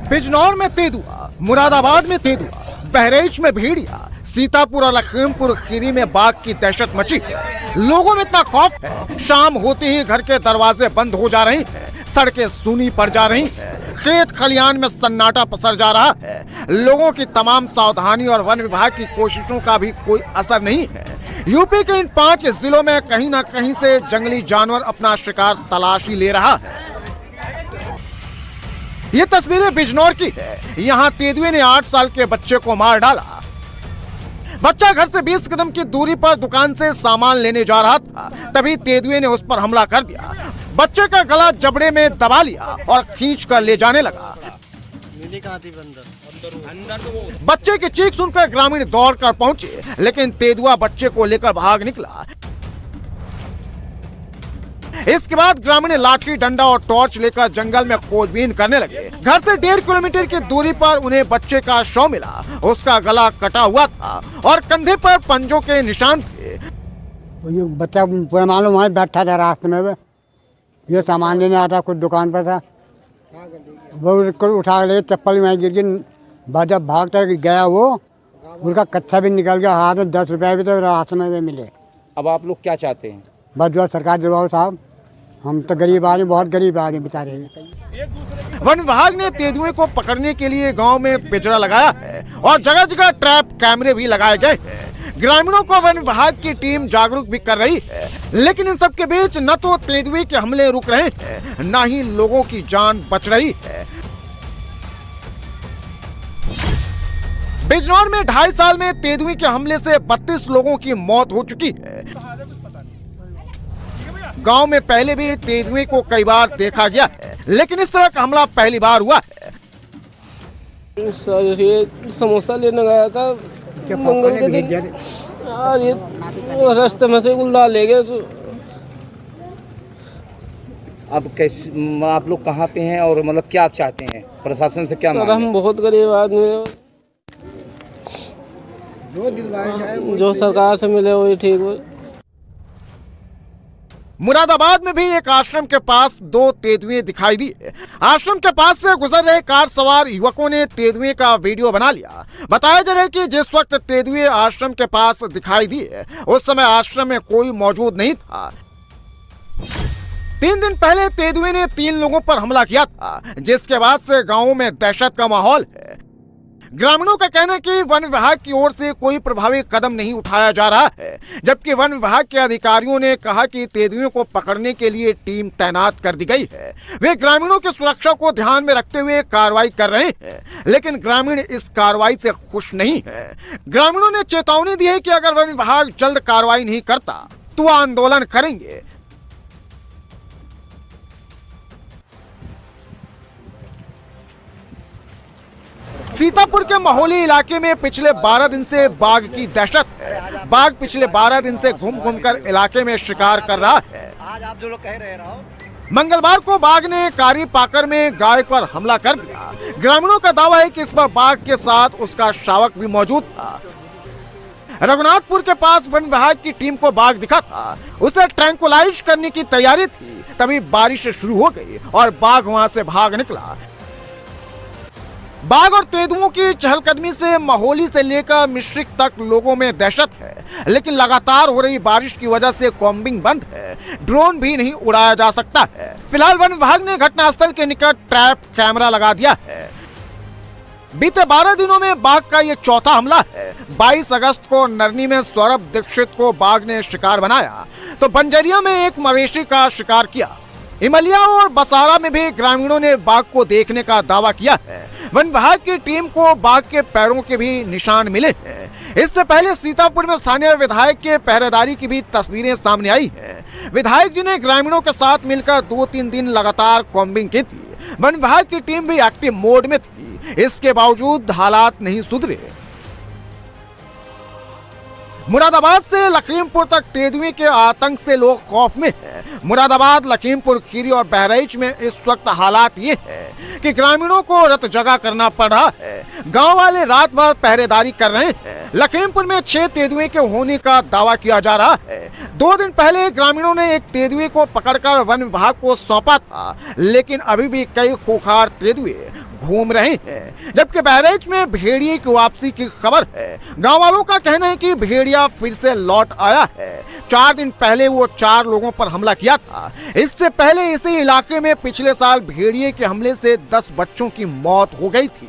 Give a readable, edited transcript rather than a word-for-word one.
बिजनौर में तेंदुआ, मुरादाबाद में तेंदुआ, बहराइच में भेड़िया, सीतापुर और लखीमपुर खीरी में बाघ की दहशत मची है। लोगों में इतना खौफ है, शाम होते ही घर के दरवाजे बंद हो जा रहे हैं, सड़कें सूनी पड़ जा रही हैं, खेत खलियान में सन्नाटा पसर जा रहा है। लोगों की तमाम सावधानी और वन विभाग की कोशिशों का भी कोई असर नहीं है। यूपी के इन 5 जिलों में कहीं न कहीं से जंगली जानवर अपना शिकार तलाशी ले रहा है। ये तस्वीरें बिजनौर की है। यहाँ तेंदुए ने 8 साल के बच्चे को मार डाला। बच्चा घर से 20 कदम की दूरी पर दुकान से सामान लेने जा रहा था, तभी तेंदुए ने उस पर हमला कर दिया। बच्चे का गला जबड़े में दबा लिया और खींच कर ले जाने लगा। बच्चे की चीख सुनकर ग्रामीण दौड़कर पहुंचे, लेकिन तेंदुआ बच्चे को लेकर भाग निकला। इसके बाद ग्रामीण लाठी डंडा और टॉर्च लेकर जंगल में खोजबीन करने लगे। घर से 1.5 किलोमीटर की दूरी पर उन्हें बच्चे का शव मिला। उसका गला कटा हुआ था और कंधे पर पंजों के निशान थे। बच्चा पूरा मालूम वहीं बैठा था रास्ते में, ये सामान लेने आता, कुछ दुकान पर था, वो उठा ले, चप्पल में गिर गई। जब भाग कर गया वो, उसका कच्चा भी निकल गया, हाथ में 10 रुपये भी तो रास्ते में मिले। अब आप लोग क्या चाहते हैं? बस जो सरकार दिलवाओ साहब, हम तो गरीब आदमी, बहुत गरीब आदमी बेचारे। वन विभाग ने तेंदुए को पकड़ने के लिए गांव में पिंजरा लगाया है और जगह जगह ट्रैप कैमरे भी लगाए गए हैं। ग्रामीणों को वन विभाग की टीम जागरूक भी कर रही है, लेकिन इन सब के बीच न तो तेंदुए के हमले रुक रहे हैं, न ही लोगों की जान बच रही है। बिजनौर में 2.5 साल में तेंदुए के हमले से 32 लोगों की मौत हो चुकी है। गांव में पहले भी तेंदुए को कई बार देखा गया है, लेकिन इस तरह का हमला पहली बार हुआ है। सर ये समोसा लेने गया था मंगल के दिन, यार ये रास्ते में से गुल्ला ले गए। अब कैसे आप लोग कहाँ पे हैं और मतलब क्या चाहते हैं प्रशासन से? क्या सर हम बहुत गरीब आदमी हैं, जो सरकार से मिले वही ठीक हो। मुरादाबाद में भी एक आश्रम के पास 2 तेंदुए दिखाई दिए। आश्रम के पास से गुजर रहे कार सवार युवकों ने तेंदुए का वीडियो बना लिया। बताया जा रहा है कि जिस वक्त तेंदुए आश्रम के पास दिखाई दिए, उस समय आश्रम में कोई मौजूद नहीं था। 3 दिन पहले तेंदुए ने 3 लोगों पर हमला किया था, जिसके बाद से गांवों में दहशत का माहौल है। ग्रामीणों का कहना है कि वन विभाग की ओर से कोई प्रभावी कदम नहीं उठाया जा रहा है, जबकि वन विभाग के अधिकारियों ने कहा कि तेंदुओं को पकड़ने के लिए टीम तैनात कर दी गई है। वे ग्रामीणों की सुरक्षा को ध्यान में रखते हुए कार्रवाई कर रहे हैं, लेकिन ग्रामीण इस कार्रवाई से खुश नहीं है। ग्रामीणों ने चेतावनी दी है कि अगर वन विभाग जल्द कार्रवाई नहीं करता तो आंदोलन करेंगे। सीतापुर के महोली इलाके में पिछले 12 दिन से बाघ की दहशत है। बाघ पिछले 12 दिन से घूम घूम कर इलाके में शिकार कर रहा है। आज आप जो लोग कह रहे हो, मंगलवार को बाघ ने कारी पाकर में गाय पर हमला कर दिया। ग्रामीणों का दावा है कि इस पर बाघ के साथ उसका शावक भी मौजूद था। रघुनाथपुर के पास वन विभाग की टीम को बाघ दिखा था। उसे ट्रैंकुलाइज करने की तैयारी थी, तभी बारिश शुरू हो गई और बाघ वहां से भाग निकला। बाघ और तेंदुओं की चहलकदमी से महोली से लेकर मिश्रिक तक लोगों में दहशत है, लेकिन लगातार हो रही बारिश की वजह से कॉम्बिंग बंद है। ड्रोन भी नहीं उड़ाया जा सकता है। फिलहाल वन विभाग ने घटनास्थल के निकट ट्रैप कैमरा लगा दिया है। बीते 12 दिनों में बाघ का ये चौथा हमला है। 22 अगस्त को नरनी में सौरभ दीक्षित को बाघ ने शिकार बनाया, तो बंजरिया में एक मवेशी का शिकार किया। इमलिया और बसारा में भी ग्रामीणों ने बाघ को देखने का दावा किया है। वन विभाग की टीम को बाघ के पैरों के भी निशान मिले हैं। इससे पहले सीतापुर में स्थानीय विधायक के पहरेदारी की भी तस्वीरें सामने आई हैं। विधायक जी ने ग्रामीणों के साथ मिलकर 2-3 दिन लगातार कॉम्बिंग की थी। वन विभाग की टीम भी एक्टिव मोड में थी, इसके बावजूद हालात नहीं सुधरे। मुरादाबाद से लखीमपुर तक तेंदुए के आतंक से लोग खौफ में हैं। मुरादाबाद, लखीमपुर खीरी और बहराइच में इस वक्त हालात ये है कि ग्रामीणों को रात जगा करना पड़ रहा है। गांव वाले रात भर पहरेदारी कर रहे हैं। लखीमपुर में 6 तेंदुए के होने का दावा किया जा रहा है। 2 दिन पहले ग्रामीणों ने एक तेंदुए को पकड़कर वन विभाग को सौंपा था, लेकिन अभी भी कई खूंखार तेंदुए घूम रहे हैं। जबकि बहराइच में भेड़िए की वापसी की खबर है। गांव वालों का कहना है कि भेड़िया फिर से लौट आया है। 4 दिन पहले वो 4 लोगों पर हमला किया था। इससे पहले इसी इलाके में पिछले साल भेड़िए के हमले से 10 बच्चों की मौत हो गई थी।